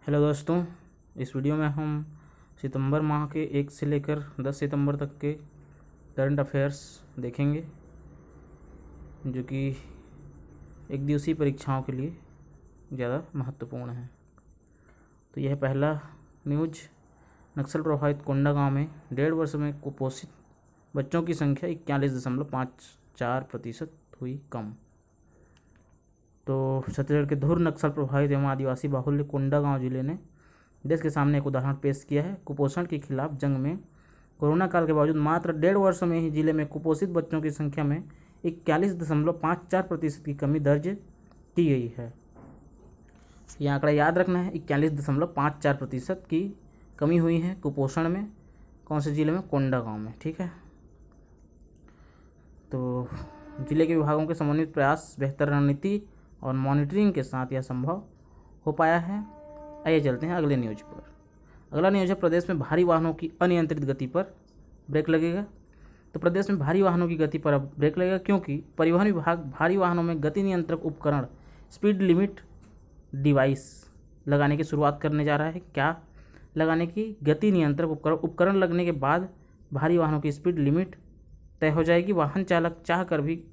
Hello दोस्तों, इस video में हम सितंबर माह के 1 से लेकर 10 सितंबर तक के करंट अफेयर्स देखेंगे, जो कि एक दिवसीय परीक्षाओं के लिए ज़्यादा महत्वपूर्ण है। तो यह पहला न्यूज, नक्सल प्रभावित कोंडागांव में 1.5 वर्ष में कुपोषित बच्चों की संख्या 41.54% हुई कम। तो छत्तीसगढ़ के धुर नक्सल प्रभावित एवं आदिवासी बाहुल्य कोंडागांव जिले ने देश के सामने एक उदाहरण पेश किया है। कुपोषण के खिलाफ जंग में कोरोना काल के बावजूद मात्र 1.5 वर्ष में ही जिले में कुपोषित बच्चों की संख्या में 41.54% की कमी दर्ज की गई है। यह आंकड़ा याद रखना है, 41.54% की कमी हुई है कुपोषण में। कौन से जिले में? कोंडागांव में। ठीक है, तो जिले के विभागों के समन्वित प्रयास, बेहतर रणनीति और मॉनिटरिंग के साथ यह संभव हो पाया है। आइए चलते हैं अगले न्यूज पर। अगला न्यूज है, प्रदेश में भारी वाहनों की अनियंत्रित गति पर ब्रेक लगेगा। तो प्रदेश में भारी वाहनों की गति पर अब ब्रेक लगेगा, क्योंकि परिवहन विभाग भारी वाहनों में गति नियंत्रक उपकरण, स्पीड लिमिट डिवाइस लगाने की शुरुआत करने जा रहा है। क्या लगाने की? गति नियंत्रक उपकरण लगने के बाद भारी वाहनों की स्पीड लिमिट तय हो जाएगी। वाहन चालक चाह कर भी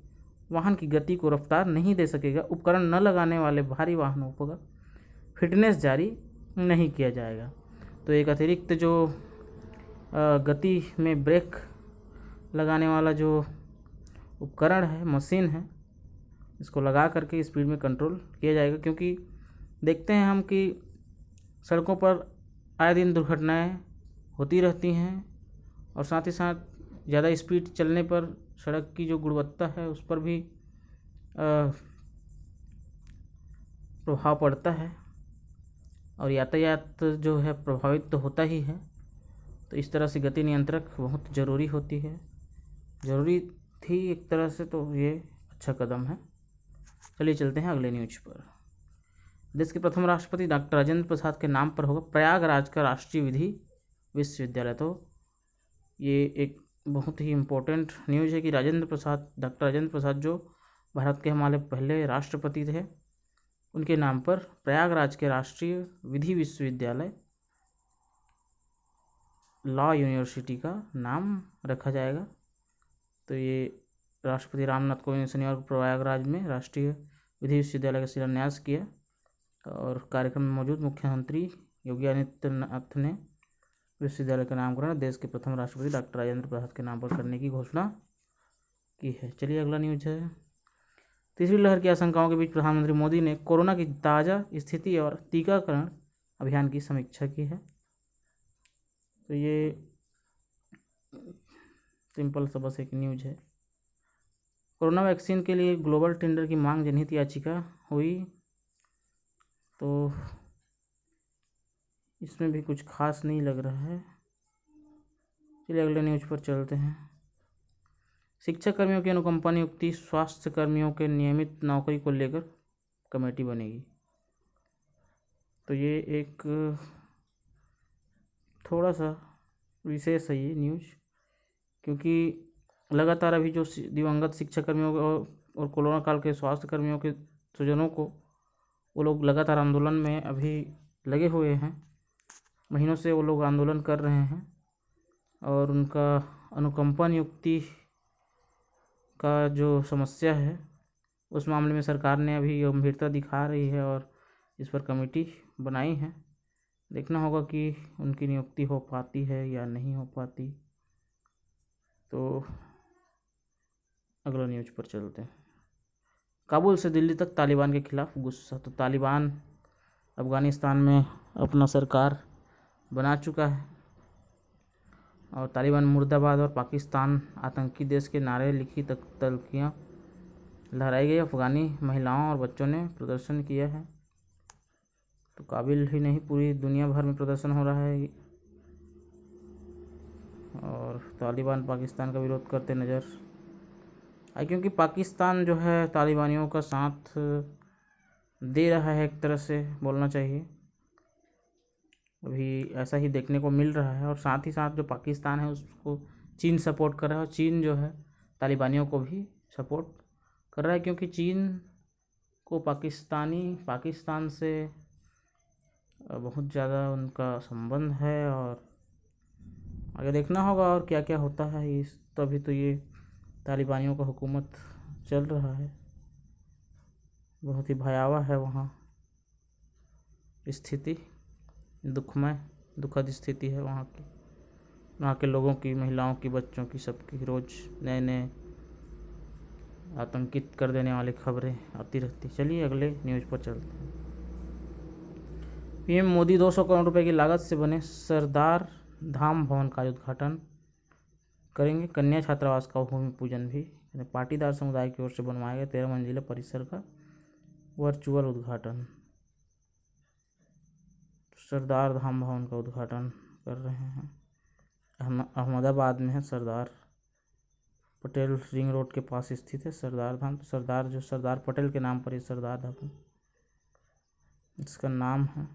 वाहन की गति को रफ्तार नहीं दे सकेगा। उपकरण न लगाने वाले भारी वाहनों पर फिटनेस जारी नहीं किया जाएगा। तो एक अतिरिक्त जो गति में ब्रेक लगाने वाला जो उपकरण है, मशीन है, इसको लगा करके स्पीड में कंट्रोल किया जाएगा। क्योंकि देखते हैं हम कि सड़कों पर आए दिन दुर्घटनाएं होती रहती हैं, और साथ ही साथ ज़्यादा स्पीड चलने पर सड़क की जो गुणवत्ता है उस पर भी प्रभाव पड़ता है, और यातायात जो है प्रभावित तो होता ही है। तो इस तरह से गति नियंत्रक बहुत ज़रूरी होती है, ज़रूरी थी एक तरह से, तो ये अच्छा कदम है। चलिए चलते हैं अगले न्यूज पर। देश के प्रथम राष्ट्रपति डॉक्टर राजेंद्र प्रसाद के नाम पर होगा प्रयागराज का राष्ट्रीय विधि विश्वविद्यालय। तो ये एक बहुत ही इम्पोर्टेंट न्यूज है कि डॉक्टर राजेंद्र प्रसाद जो भारत के हमारे पहले राष्ट्रपति थे, उनके नाम पर प्रयागराज के राष्ट्रीय विधि विश्वविद्यालय, लॉ यूनिवर्सिटी का नाम रखा जाएगा। तो ये राष्ट्रपति रामनाथ कोविंद ने शनिवार को प्रयागराज में राष्ट्रीय विधि विश्वविद्यालय का शिलान्यास किया, और कार्यक्रम में मौजूद मुख्यमंत्री योगी आदित्यनाथ ने विश्वविद्यालय का नामकरण देश के प्रथम राष्ट्रपति डॉक्टर राजेंद्र प्रसाद के नाम पर करने की घोषणा की है। चलिए अगला न्यूज है, तीसरी लहर की आशंकाओं के बीच प्रधानमंत्री मोदी ने कोरोना की ताज़ा स्थिति और टीकाकरण अभियान की समीक्षा की है। तो ये सिंपल सा बस एक न्यूज है। कोरोना वैक्सीन के लिए ग्लोबल टेंडर की मांग जनहित याचिका हुई, तो इसमें भी कुछ खास नहीं लग रहा है। चलिए अगले न्यूज पर चलते हैं। शिक्षा कर्मियों की अनुकंपा नियुक्ति, स्वास्थ्य कर्मियों के नियमित नौकरी को लेकर कमेटी बनेगी। तो ये एक थोड़ा सा विशेष है ये न्यूज, क्योंकि लगातार अभी जो दिवंगत शिक्षा कर्मियों और कोरोना काल के स्वास्थ्य कर्मियों के स्वजनों को, वो लोग लगातार आंदोलन में अभी लगे हुए हैं। महीनों से वो लोग आंदोलन कर रहे हैं, और उनका अनुकंपा नियुक्ति का जो समस्या है उस मामले में सरकार ने अभी गंभीरता दिखा रही है और इस पर कमेटी बनाई है। देखना होगा कि उनकी नियुक्ति हो पाती है या नहीं हो पाती। तो अगला न्यूज पर चलते हैं। काबुल से दिल्ली तक तालिबान के खिलाफ गुस्सा। तो तालिबान अफ़गानिस्तान में अपना सरकार बना चुका है, और तालिबान मुर्दाबाद और पाकिस्तान आतंकी देश के नारे लिखी तल्कियाँ लहराई गई। अफ़गानी महिलाओं और बच्चों ने प्रदर्शन किया है। तो काबिल ही नहीं, पूरी दुनिया भर में प्रदर्शन हो रहा है, और तालिबान पाकिस्तान का विरोध करते नज़र आए, क्योंकि पाकिस्तान जो है तालिबानियों का साथ दे रहा है, एक तरह से बोलना चाहिए। अभी ऐसा ही देखने को मिल रहा है, और साथ ही साथ जो पाकिस्तान है उसको चीन सपोर्ट कर रहा है, और चीन जो है तालिबानियों को भी सपोर्ट कर रहा है, क्योंकि चीन को पाकिस्तान से बहुत ज़्यादा उनका संबंध है और आगे देखना होगा और क्या क्या होता है। इस तो अभी तो ये तालिबानियों का हुकूमत चल रहा है, बहुत ही भयावह है वहाँ स्थिति, दुखद स्थिति है वहाँ की, वहाँ के लोगों की, महिलाओं की, बच्चों की, सबकी रोज़ नए नए आतंकित कर देने वाली खबरें आती रहती। चलिए अगले न्यूज़ पर चलते हैं। पीएम मोदी 200 करोड़ रुपए की लागत से बने सरदार धाम भवन का उद्घाटन करेंगे। कन्या छात्रावास का भूमि पूजन भी। पाटीदार समुदाय की ओर से बनवाए गए 13 मंजिला परिसर का वर्चुअल उद्घाटन। सरदार धाम भवन का उद्घाटन कर रहे हैं। अहमदाबाद में है, सरदार पटेल रिंग रोड के पास स्थित है सरदार धाम। सरदार पटेल के नाम पर ही सरदार धाम इसका नाम है,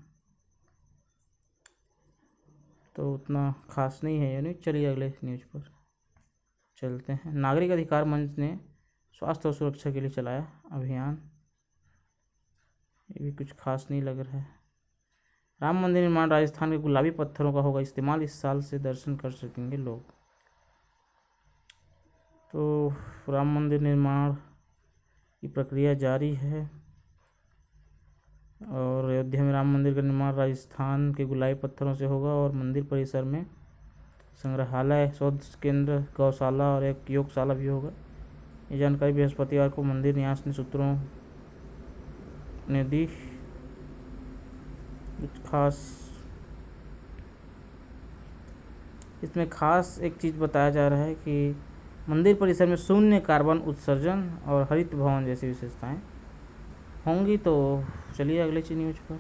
तो उतना खास नहीं है ये न्यूज़। चलिए अगले न्यूज़ पर चलते हैं। नागरिक अधिकार मंच ने स्वास्थ्य और सुरक्षा के लिए चलाया अभियान, ये भी कुछ खास नहीं लग रहा है। राम मंदिर निर्माण, राजस्थान के गुलाबी पत्थरों का होगा इस्तेमाल, इस साल से दर्शन कर सकेंगे लोग। तो राम मंदिर निर्माण की प्रक्रिया जारी है और अयोध्या में राम मंदिर का निर्माण राजस्थान के गुलाबी पत्थरों से होगा और मंदिर परिसर में संग्रहालय, शोध केंद्र, गौशाला और एक योगशाला भी होगा। ये जानकारी बृहस्पतिवार को मंदिर न्यास ने सूत्रों ने दी। इसमें खास एक चीज़ बताया जा रहा है कि मंदिर परिसर में शून्य कार्बन उत्सर्जन और हरित भवन जैसी विशेषताएं होंगी। तो चलिए अगले न्यूज़ पर।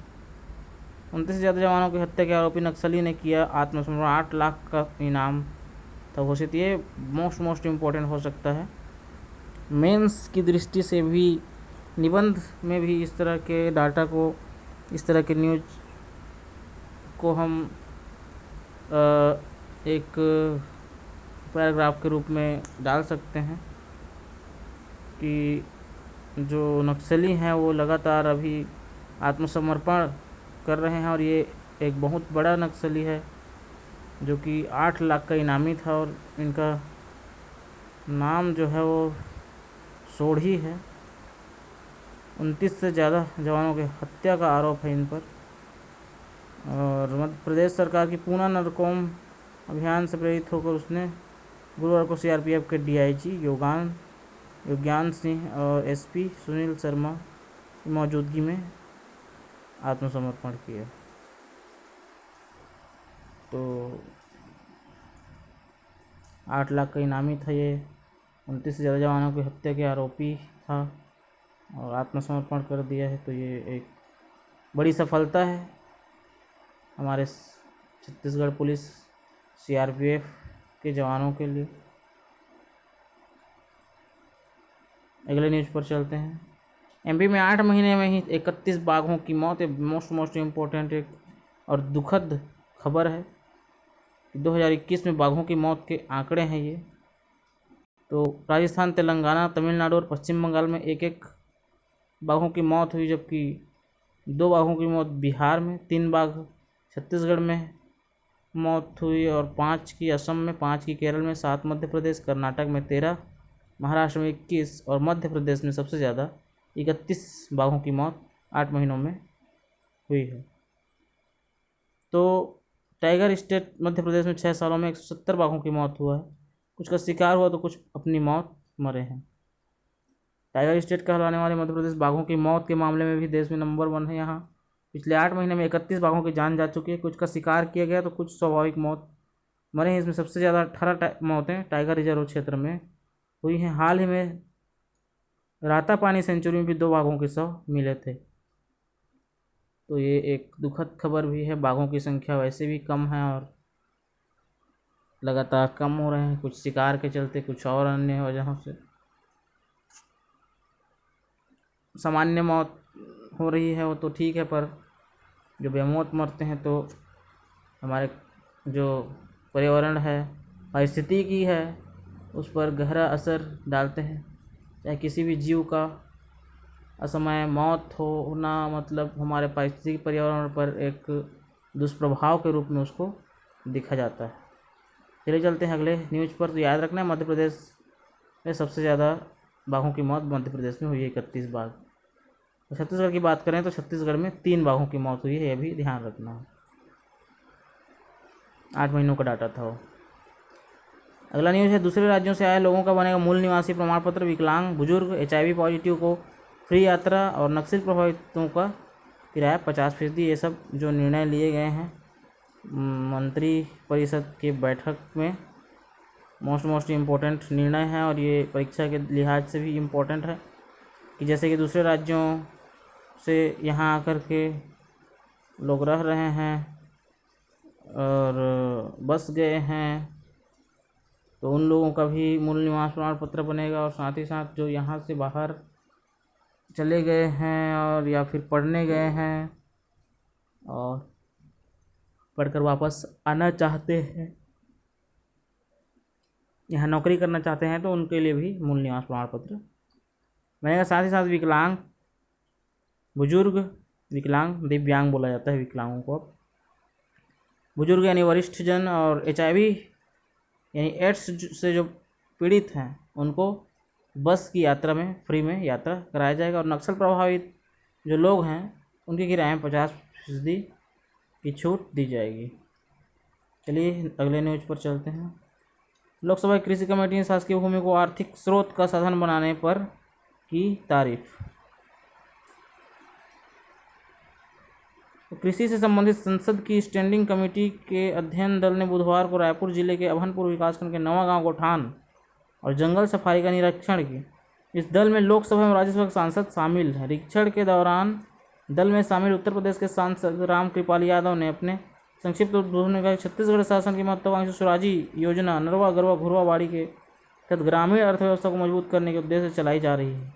29 से ज़्यादा जवानों की हत्या के आरोपी नक्सली ने किया आत्मसमर्पण, 8 लाख का इनाम था घोषित। ये मोस्ट इम्पोर्टेंट हो सकता है मेंस की दृष्टि से भी, निबंध में भी इस तरह के डाटा को, इस तरह के न्यूज़ को हम एक पैराग्राफ के रूप में डाल सकते हैं कि जो नक्सली हैं वो लगातार अभी आत्मसमर्पण कर रहे हैं और ये एक बहुत बड़ा नक्सली है जो कि 8 लाख का इनामी था और इनका नाम जो है वो सोढ़ी है। 29 से ज़्यादा जवानों की हत्या का आरोप है इन पर। और मध्य प्रदेश सरकार की पूना नरकोम अभियान से प्रेरित होकर उसने गुरुवार को सीआरपीएफ के डीआईजी योज्ञान सिंह और एसपी सुनील शर्मा की मौजूदगी में आत्मसमर्पण किया। तो 8 लाख का इनामी था ये, 29 से ज़्यादा जवानों की हत्या के आरोपी था और आत्मसमर्पण कर दिया है। तो ये एक बड़ी सफलता है हमारे छत्तीसगढ़ पुलिस सीआरपीएफ के जवानों के लिए। अगले न्यूज़ पर चलते हैं। एमपी में 8 महीने में ही 31 बाघों की मौत। मोस्ट इम्पोर्टेंट एक और दुखद खबर है। 2021 में बाघों की मौत के आंकड़े हैं ये। तो राजस्थान, तेलंगाना, तमिलनाडु और पश्चिम बंगाल में एक बाघों की मौत हुई, जबकि 2 बाघों की मौत बिहार में, 3 बाघ छत्तीसगढ़ में मौत हुई और 5 की असम में, 5 की केरल में, 7 मध्य प्रदेश, कर्नाटक में 13, महाराष्ट्र में 21 और मध्य प्रदेश में सबसे ज़्यादा 31 बाघों की मौत 8 महीनों में हुई है। तो टाइगर स्टेट मध्य प्रदेश में 6 सालों में 170 बाघों की मौत हुआ है। कुछ का शिकार हुआ तो कुछ अपनी मौत मरे हैं। टाइगर स्टेट कहलाने वाले मध्य प्रदेश बाघों की मौत के मामले में भी देश में नंबर 1 है। यहाँ पिछले 8 महीने में 31 बाघों की जान जा चुकी है। कुछ का शिकार किया गया तो कुछ स्वाभाविक मौत मरे हैं। इसमें सबसे ज़्यादा 18 मौतें टाइगर रिजर्व क्षेत्र में हुई हैं। हाल ही में रातापानी सेंचुरी में भी 2 बाघों के शव मिले थे। तो ये एक दुखद खबर भी है। बाघों की संख्या वैसे भी कम है और लगातार कम हो रहे हैं, कुछ शिकार के चलते, कुछ और अन्य वजहों से। सामान्य मौत हो रही है वो तो ठीक है, पर जो बेमौत मरते हैं तो हमारे जो पर्यावरण है, पारिस्थितिकी है, उस पर गहरा असर डालते हैं। चाहे किसी भी जीव का असमय मौत होना मतलब हमारे पारिस्थितिक पर्यावरण पर एक दुष्प्रभाव के रूप में उसको देखा जाता है। चलिए चलते हैं अगले न्यूज़ पर। तो याद रखना है, मध्य प्रदेश में सबसे ज़्यादा बाघों की मौत मध्य प्रदेश में हुई है, 31 बाघ। तो छत्तीसगढ़ की बात करें तो छत्तीसगढ़ में 3 बाघों की मौत हुई है, यह भी ध्यान रखना है। 8 महीनों का डाटा था वो। अगला न्यूज़ है, दूसरे राज्यों से आए लोगों का बनेगा मूल निवासी प्रमाण पत्र। विकलांग, बुजुर्ग, HIV पॉजिटिव को फ्री यात्रा और नक्सल प्रभावितों का किराया 50%। ये सब जो निर्णय लिए गए हैं मंत्री परिषद की बैठक में मोस्ट इम्पोर्टेंट निर्णय है, और ये परीक्षा के लिहाज से भी इम्पोर्टेंट है कि जैसे कि दूसरे राज्यों से यहाँ आकर के लोग रह रहे हैं और बस गए हैं, तो उन लोगों का भी मूल निवास प्रमाण पत्र बनेगा। और साथ ही साथ जो यहाँ से बाहर चले गए हैं और या फिर पढ़ने गए हैं और पढ़कर वापस आना चाहते हैं, यहाँ नौकरी करना चाहते हैं, तो उनके लिए भी मूल निवास प्रमाण पत्र बनेगा। साथ ही साथ विकलांग, बुजुर्ग, विकलांग दिव्यांग बोला जाता है विकलांगों को अब, बुजुर्ग यानी वरिष्ठ जन, और HIV यानी एड्स से जो पीड़ित हैं उनको बस की यात्रा में फ्री में यात्रा कराया जाएगा। और नक्सल प्रभावित जो लोग हैं उनके किराए में 50% की छूट दी जाएगी। चलिए अगले न्यूज़ पर चलते हैं। लोकसभा कृषि कमेटी ने शासकीय भूमि को आर्थिक स्रोत का साधन बनाने पर की तारीफ। कृषि से संबंधित संसद की स्टैंडिंग कमेटी के अध्ययन दल ने बुधवार को रायपुर जिले के अभनपुर विकासखंड के नवागांव गोठान और जंगल सफारी का निरीक्षण की। इस दल में लोकसभा में राज्यसभा के सांसद शामिल हैं। निरीक्षण के दौरान दल में शामिल उत्तर प्रदेश के सांसद राम कृपाल यादव ने अपने संक्षिप्त उद्बोधन में कहा कि छत्तीसगढ़ शासन की महत्वाकांक्षी स्वराजी योजना नरवा गरवा घुरवा बाड़ी के तहत ग्रामीण अर्थव्यवस्था को मजबूत करने के उद्देश्य से चलाई जा रही है।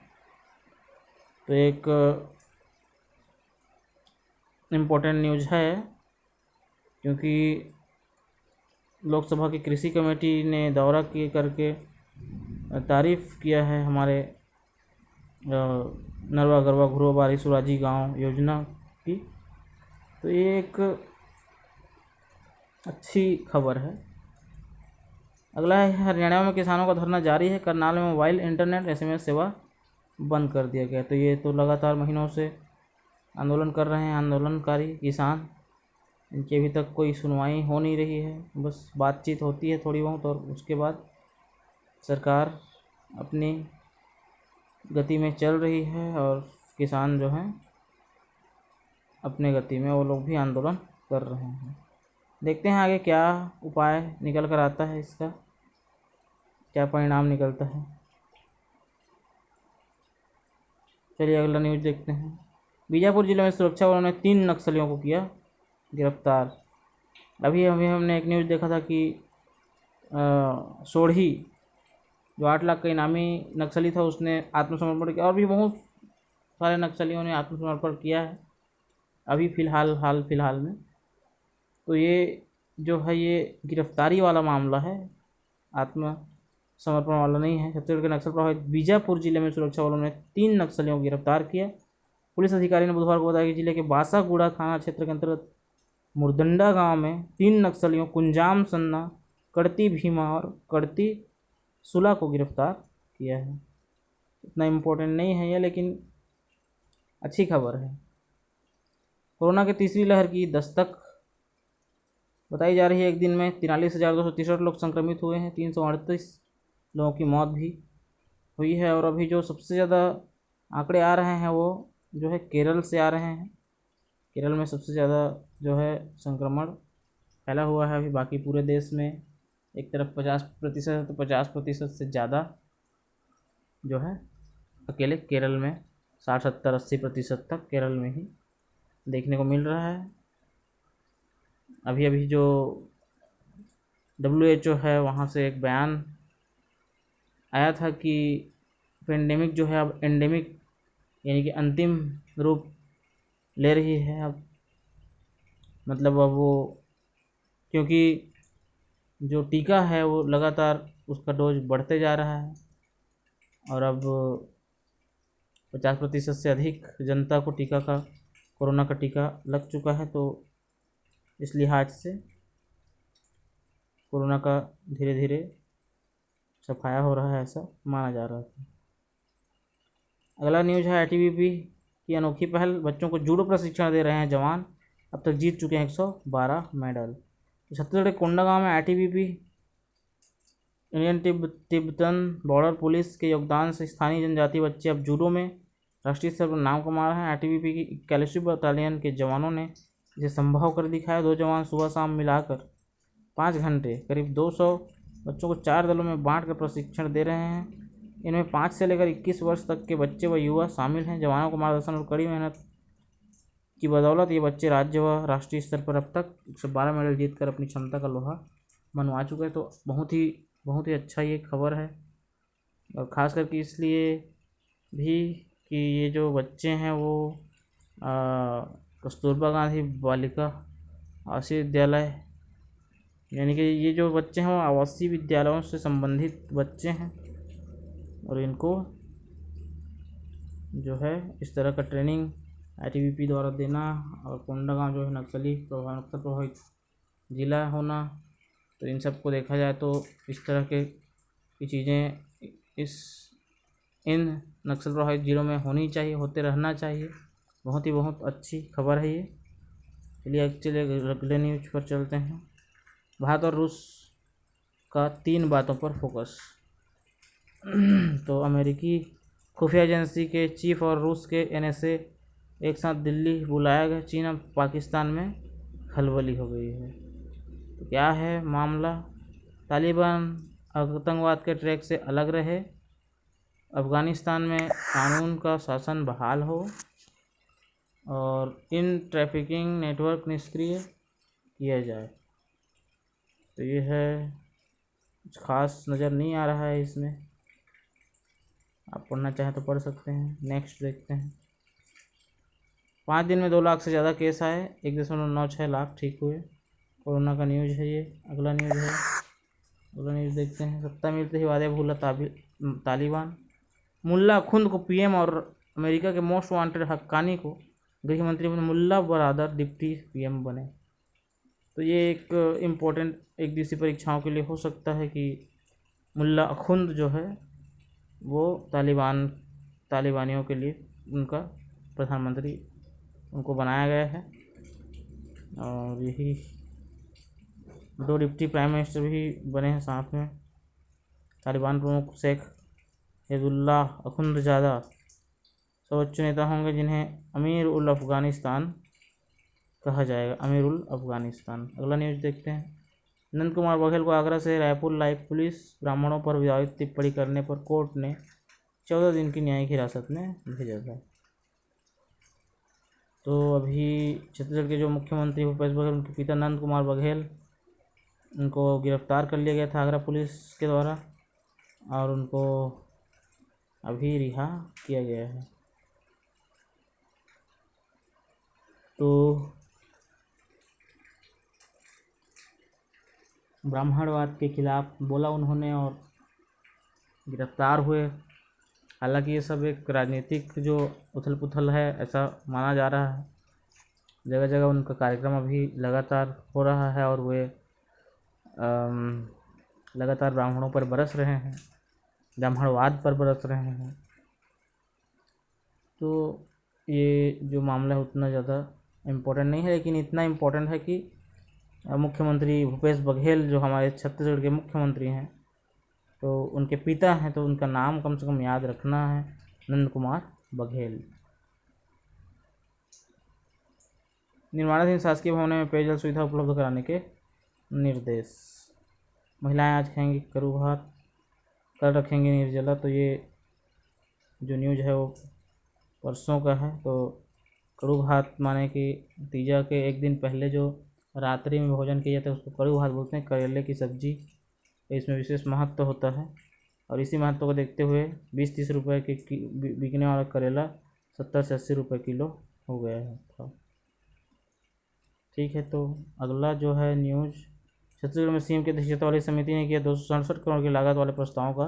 तो एक इम्पोर्टेंट न्यूज़ है, क्योंकि लोकसभा की कृषि कमेटी ने दौरा किए करके तारीफ़ किया है हमारे नरवा गरवा घुरवा बाड़ी सुराजी गांव योजना की। तो ये एक अच्छी खबर है। अगला है, हरियाणा में किसानों का धरना जारी है। करनाल में मोबाइल इंटरनेट SMS सेवा बंद कर दिया गया। तो ये तो लगातार महीनों से आंदोलन कर रहे हैं आंदोलनकारी किसान, इनकी अभी तक कोई सुनवाई हो नहीं रही है। बस बातचीत होती है थोड़ी बहुत और उसके बाद सरकार अपनी गति में चल रही है और किसान जो हैं अपने गति में वो लोग भी आंदोलन कर रहे हैं। देखते हैं आगे क्या उपाय निकल कर आता है, इसका क्या परिणाम निकलता है। चलिए अगला न्यूज़ देखते हैं। बीजापुर जिले में सुरक्षा बलों ने 3 नक्सलियों को किया गिरफ्तार। अभी हमने एक न्यूज़ देखा था कि सोढ़ी जो 8 लाख का इनामी नक्सली था उसने आत्मसमर्पण किया, और भी बहुत सारे नक्सलियों ने आत्मसमर्पण किया है अभी फ़िलहाल में। तो ये जो है ये गिरफ्तारी वाला मामला है, आत्मसमर्पण वाला नहीं है। छत्तीसगढ़ के नक्सल प्रभावित बीजापुर जिले में सुरक्षा बलों ने 3 नक्सलियों को गिरफ्तार किया। पुलिस अधिकारी ने बुधवार को बताया कि जिले के बासागुड़ा थाना क्षेत्र के अंतर्गत मुरदंडा गांव में 3 नक्सलियों कुंजाम सन्ना, कड़ती भीमा और कड़ती सुला को गिरफ्तार किया है। इतना इम्पोर्टेंट नहीं है ये, लेकिन अच्छी खबर है। कोरोना की तीसरी लहर की दस्तक बताई जा रही है। एक दिन में 43,263 लोग संक्रमित हुए हैं। 338 लोगों की मौत भी हुई है। और अभी जो सबसे ज़्यादा आंकड़े आ रहे हैं वो जो है केरल से आ रहे हैं। केरल में सबसे ज़्यादा जो है संक्रमण फैला हुआ है। अभी बाकी पूरे देश में एक तरफ 50% तो 50% से ज़्यादा जो है अकेले केरल में 60, 70, 80% तक केरल में ही देखने को मिल रहा है। अभी जो WHO है वहाँ से एक बयान आया था कि पेंडेमिक जो है अब एंडेमिक यानी कि अंतिम रूप ले रही है। अब मतलब अब वो, क्योंकि जो टीका है वो लगातार उसका डोज बढ़ते जा रहा है और अब 50% से अधिक जनता को कोरोना का टीका लग चुका है। तो इस लिहाज से कोरोना का धीरे धीरे सफाया हो रहा है, ऐसा माना जा रहा है। अगला न्यूज़ है आईटीबीपी की अनोखी पहल, बच्चों को जूडो प्रशिक्षण दे रहे हैं जवान, अब तक जीत चुके हैं 112 मेडल। तो छत्तीसगढ़ के कोंडागांव में ITBP Indian Tibetan border police के योगदान से स्थानीय जनजातीय बच्चे अब जूडो में राष्ट्रीय स्तर पर नाम कमा रहे हैं। आईटीबीपी की 41वीं बटालियन के जवानों ने इसे संभव कर दिखाया। 2 जवान सुबह शाम मिलाकर 5 घंटे करीब 200 बच्चों को 4 दलों में बांट कर प्रशिक्षण दे रहे हैं। इनमें 5 से लेकर 21 वर्ष तक के बच्चे व युवा शामिल हैं। जवानों को मार्गदर्शन और कड़ी मेहनत की बदौलत ये बच्चे राज्य व राष्ट्रीय स्तर पर अब तक 112 मेडल जीतकर अपनी क्षमता का लोहा मनवा चुके हैं। तो बहुत ही अच्छा ये खबर है, और ख़ास करके इसलिए भी कि ये जो बच्चे हैं वो कस्तूरबा गांधी बालिका आवासीय विद्यालय, यानी कि ये जो बच्चे हैं वो आवासीय विद्यालयों से संबंधित बच्चे हैं, और इनको जो है इस तरह का ट्रेनिंग आईटीबीपी द्वारा देना, और कोंडागांव जो है नक्सल प्रभावित ज़िला होना, तो इन सब को देखा जाए तो इस तरह की चीज़ें इन नक्सल प्रभावित ज़िलों में होनी चाहिए, होते रहना चाहिए। बहुत अच्छी खबर है ये। चलिए अगले न्यूज़ पर चलते हैं। भारत और रूस का 3 बातों पर फोकस। तो अमेरिकी खुफिया एजेंसी के चीफ और रूस के एनएसए एक साथ दिल्ली बुलाया गया। चीन और पाकिस्तान में खलबली हो गई है। तो क्या है मामला? तालिबान आतंकवाद के ट्रैक से अलग रहे, अफ़गानिस्तान में कानून का शासन बहाल हो, और इन ट्रैफिकिंग नेटवर्क निष्क्रिय किया जाए। तो ये है, कुछ खास नज़र नहीं आ रहा है इसमें। आप पढ़ना चाहें तो पढ़ सकते हैं। नेक्स्ट देखते हैं। 5 दिन में 2 लाख से ज़्यादा केस आए, 1.96 लाख ठीक हुए। कोरोना का न्यूज़ है ये। अगला न्यूज़ देखते हैं। सत्ता मिलते ही वादे भूला तालिबान। मुल्ला खुंद को पीएम और अमेरिका के मोस्ट वांटेड हक्कानी को गृह मंत्री बने। मुल्ला बरादर डिप्टी पीएम बने। तो ये एक इम्पोर्टेंट एक दिवसीय परीक्षाओं के लिए हो सकता है कि मुल्ला खुंद जो है वो तालिबानियों के लिए उनका प्रधानमंत्री उनको बनाया गया है। और यही 2 डिप्टी प्राइम मिनिस्टर भी बने हैं साथ में। तालिबान प्रमुख शेख हिज़बुल्लाह अखुंदज़ादा सर्वोच्च नेता होंगे, जिन्हें अमीर उल अफ़गानिस्तान कहा जाएगा। अमीर उल अफ़गानिस्तान। अगला न्यूज़ देखते हैं। नंद कुमार बघेल को आगरा से रायपुर लाइव पुलिस। ब्राह्मणों पर विवादित टिप्पणी करने पर कोर्ट ने 14 दिन की न्यायिक हिरासत में भेजा था। तो अभी छत्तीसगढ़ के जो मुख्यमंत्री भूपेश बघेल, उनके पिता नंद कुमार बघेल, उनको गिरफ्तार कर लिया गया था आगरा पुलिस के द्वारा, और उनको अभी रिहा किया गया है। तो ब्राह्मणवाद के खिलाफ बोला उन्होंने और गिरफ्तार हुए। हालांकि ये सब एक राजनीतिक जो उथल पुथल है ऐसा माना जा रहा है। जगह जगह उनका कार्यक्रम अभी लगातार हो रहा है, और वे लगातार ब्राह्मणों पर बरस रहे हैं, ब्राह्मणवाद पर बरस रहे हैं। तो ये जो मामला है उतना ज़्यादा इम्पोर्टेंट नहीं है, लेकिन इतना इम्पोर्टेंट है कि मुख्यमंत्री भूपेश बघेल जो हमारे छत्तीसगढ़ के मुख्यमंत्री हैं, तो उनके पिता हैं, तो उनका नाम कम से कम याद रखना है, नंद कुमार बघेल। निर्माणाधीन शासकीय भवनों में पेयजल सुविधा उपलब्ध कराने के निर्देश। महिलाएं आज खाएंगी करू भात, कल रखेंगी निर्जला। तो ये जो न्यूज़ है वो परसों का है। तो कड़ू भात माने कि तीजा के एक दिन पहले जो रात्रि में भोजन किया जाता है उसको कड़ू भात बोलते हैं। करेले की सब्जी, इसमें विशेष महत्व होता है, और इसी महत्व को देखते हुए 20-30 रुपये के बिकने वाला करेला 70 से 80 रुपये किलो हो गया है। ठीक है। तो अगला जो है न्यूज़, छत्तीसगढ़ में सीएम की अध्यक्षता वाली समिति ने किया 267 करोड़ की लागत वाले प्रस्तावों का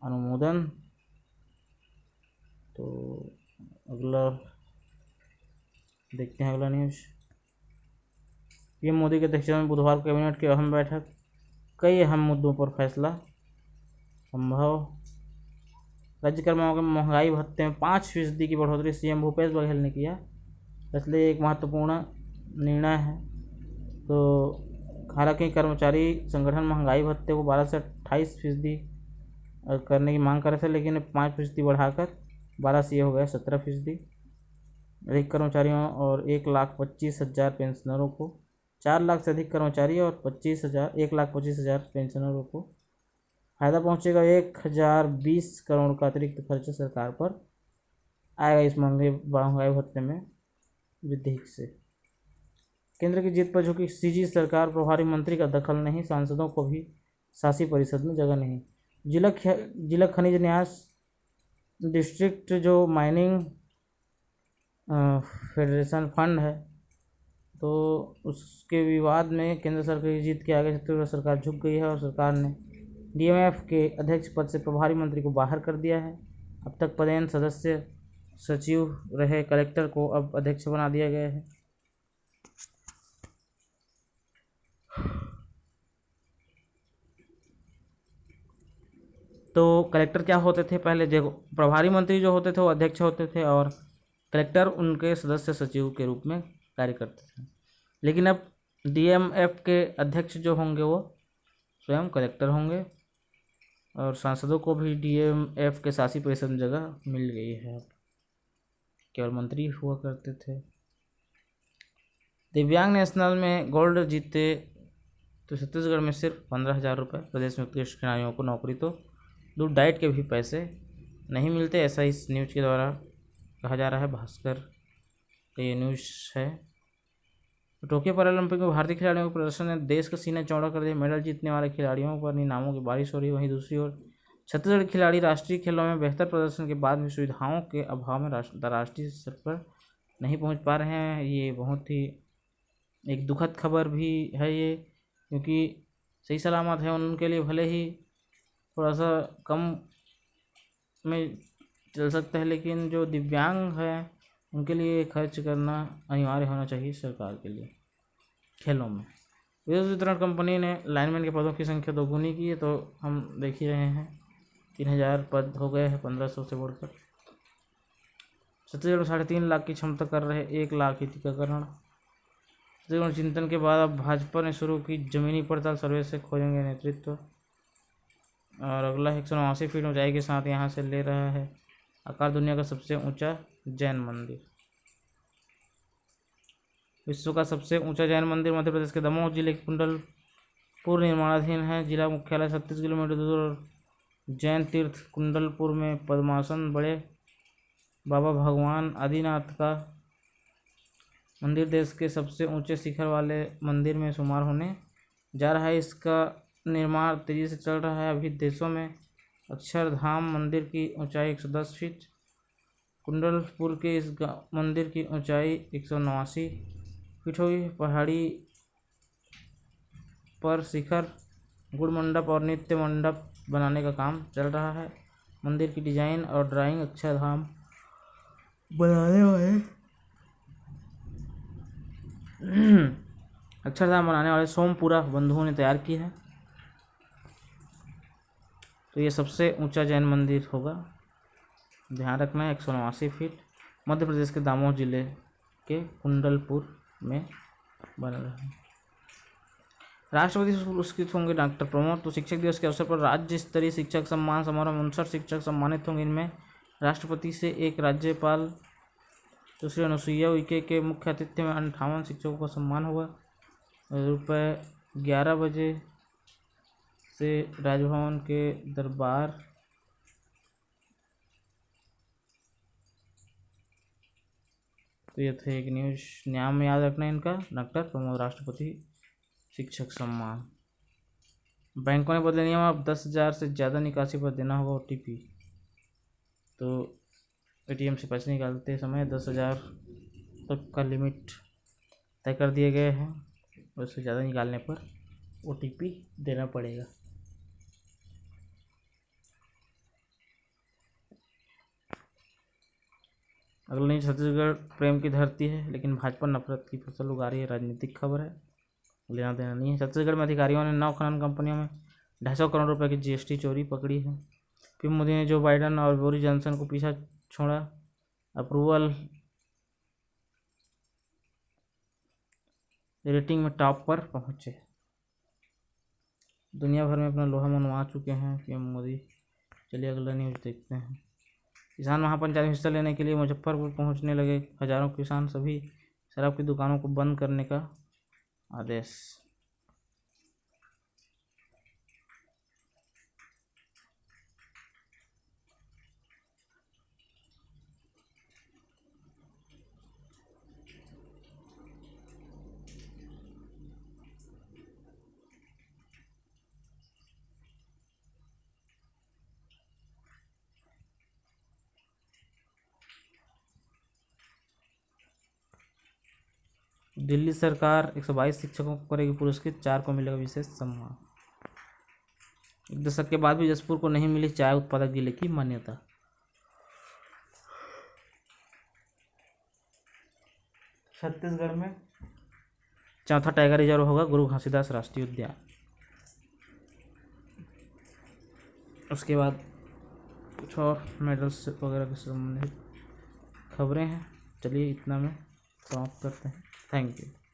अनुमोदन। तो अगला देखते हैं अगला न्यूज़। पीएम मोदी की अध्यक्षता में बुधवार को कैबिनेट की अहम बैठक, कई अहम मुद्दों पर फैसला संभव। राज्य कर्मियों के महंगाई भत्ते में 5% की बढ़ोतरी सीएम भूपेश बघेल ने किया, इसलिए एक महत्वपूर्ण निर्णय है। तो हालांकि कर्मचारी संगठन महंगाई भत्ते को 12 से 28% करने की मांग कर रहे थे, लेकिन 5% बढ़ाकर 12 से ये हो गया 17%। अधिक कर्मचारियों और 1,25,000 पेंशनरों को, 4 लाख से अधिक कर्मचारी और 1,25,000 पेंशनरों को फायदा पहुंचेगा। 1,020 करोड़ का अतिरिक्त खर्च सरकार पर आएगा इस महंगाई भत्ते में वृद्धि से। केंद्र की जीत पर झुकी सीजी सरकार, प्रभारी मंत्री का दखल नहीं, सांसदों को भी शासी परिषद में जगह नहीं। जिला खनिज न्यास डिस्ट्रिक्ट जो माइनिंग फेडरेशन फंड है, तो उसके विवाद में केंद्र सरकार की जीत के आगे छत्तीसगढ़ सरकार झुक गई है और सरकार ने डीएमएफ के अध्यक्ष पद से प्रभारी मंत्री को बाहर कर दिया है। अब तक पदेन सदस्य सचिव रहे कलेक्टर को अब अध्यक्ष बना दिया गया है। तो कलेक्टर क्या होते थे पहले, देखो प्रभारी मंत्री जो होते थे वो अध्यक्ष होते थे और कलेक्टर उनके सदस्य सचिव के रूप में कार्य करते थे। लेकिन अब डीएमएफ के अध्यक्ष जो होंगे वो स्वयं कलेक्टर होंगे और सांसदों को भी डीएमएफ के शासी परिषद में जगह मिल गई है, केवल मंत्री हुआ करते थे। दिव्यांग नेशनल में गोल्ड जीते तो छत्तीसगढ़ में सिर्फ 15,000 रुपये। प्रदेश में उत्कृष्ट खिलाड़ियों को नौकरी तो दूध डाइट के भी पैसे नहीं मिलते, ऐसा इस न्यूज़ के द्वारा कहा जा रहा है। भास्कर का ये न्यूज़ है। टोक्यो पैरालंपिक में भारतीय खिलाड़ियों के प्रदर्शन ने देश का सीना चौड़ा कर दिया। मेडल जीतने वाले खिलाड़ियों पर इनामों की बारिश हो रही है। वहीं दूसरी ओर छत्तीसगढ़ के खिलाड़ी राष्ट्रीय खेलों में बेहतर प्रदर्शन के बाद भी सुविधाओं के अभाव में अंतर्राष्ट्रीय स्तर पर नहीं पहुंच पा रहे हैं। ये बहुत ही एक दुखद खबर भी है ये, क्योंकि सही सलामत है उनके लिए, भले ही थोड़ा सा कम में चल सकता है, लेकिन जो दिव्यांग है उनके लिए खर्च करना अनिवार्य होना चाहिए सरकार के लिए खेलों में। विद्युत वितरण कंपनी ने लाइनमैन के पदों की संख्या दोगुनी की है, तो हम देख ही रहे हैं 3,000 पद हो गए हैं 1,500 से बढ़कर। छत्तीसगढ़ में 3.5 लाख की क्षमता कर रहे 1 लाख ही टीकाकरण। छत्तीसगढ़ चिंतन के बाद अब भाजपा ने शुरू की जमीनी पड़ताल, सर्वे से खोजेंगे नेतृत्व। और अगला 189 फीट ऊंचाई के साथ यहाँ से ले रहा है आकार दुनिया का सबसे ऊंचा जैन मंदिर। विश्व का सबसे ऊंचा जैन मंदिर मध्य प्रदेश के दमोह जिले के कुंडलपुर निर्माणाधीन है। जिला मुख्यालय 36 किलोमीटर दूर और जैन तीर्थ कुंडलपुर में पद्मासन बड़े बाबा भगवान आदिनाथ का मंदिर देश के सबसे ऊंचे शिखर वाले मंदिर में शुमार होने जा रहा है। इसका निर्माण तेजी से चल रहा है। अभी देशों में अक्षरधाम मंदिर की ऊंचाई 110 फीट, कुंडलपुर के इस मंदिर की ऊंचाई 189 फीट होगी। पहाड़ी पर शिखर, गुड़ मंडप और नित्य मंडप बनाने का काम चल रहा है। मंदिर की डिजाइन और ड्राइंग अक्षरधाम बनाने वाले सोमपुरा बंधुओं ने तैयार की है। तो ये सबसे ऊंचा जैन मंदिर होगा, ध्यान रखना है। 189 फीट मध्य प्रदेश के दामोह जिले के कुंडलपुर में बन रहा है। राष्ट्रपति से पुरस्कृत होंगे डॉक्टर प्रमोद। तो शिक्षक दिवस के अवसर पर राज्य स्तरीय शिक्षक सम्मान समारोह में 59 शिक्षक सम्मानित होंगे। इनमें राष्ट्रपति से एक राज्यपाल सुश्री अनुसुईया उइके के मुख्य आतिथ्य में 58 शिक्षकों का सम्मान हुआ। दोपहर 11 बजे से राजभवन के दरबार तो ये थे एक न्यूज़। नाम याद रखना है इनका, डॉक्टर प्रमोद राष्ट्रपति शिक्षक सम्मान। बैंकों ने बदले नियम, अब 10,000 से ज़्यादा निकासी पर देना होगा OTP। तो ATM से पैसे निकालते समय 10,000 तक का लिमिट तय कर दिए गए हैं, उससे ज़्यादा निकालने पर OTP देना पड़ेगा। अगला न्यूज, छत्तीसगढ़ प्रेम की धरती है लेकिन भाजपा नफरत की फसल उगा रही है, राजनीतिक खबर है, लेना देना नहीं है। छत्तीसगढ़ में अधिकारियों ने 9 खनन कंपनियों में 250 करोड़ रुपए की जीएसटी चोरी पकड़ी है। पीएम मोदी ने जो बाइडन और बोरिस जॉनसन को पीछा छोड़ा, अप्रूवल रेटिंग में टॉप पर पहुंचे। दुनिया भर में अपना लोहा मनवा चुके हैं पीएम मोदी। चलिए अगला न्यूज़ देखते हैं। किसान महापंचायत में हिस्सा लेने के लिए मुजफ्फरपुर पहुंचने लगे हजारों किसान, सभी शराब की दुकानों को बंद करने का आदेश। दिल्ली सरकार 122 शिक्षकों को करेगी पुरस्कृत, 4 को मिलेगा विशेष सम्मान। 1 दशक के बाद भी जसपुर को नहीं मिली चाय उत्पादक जिले की मान्यता। छत्तीसगढ़ में 4था टाइगर रिजर्व होगा गुरु घासीदास राष्ट्रीय उद्यान। उसके बाद कुछ और मेडल्स वगैरह के संबंधित खबरें हैं। चलिए इतना में समाप्त करते हैं। Thank you.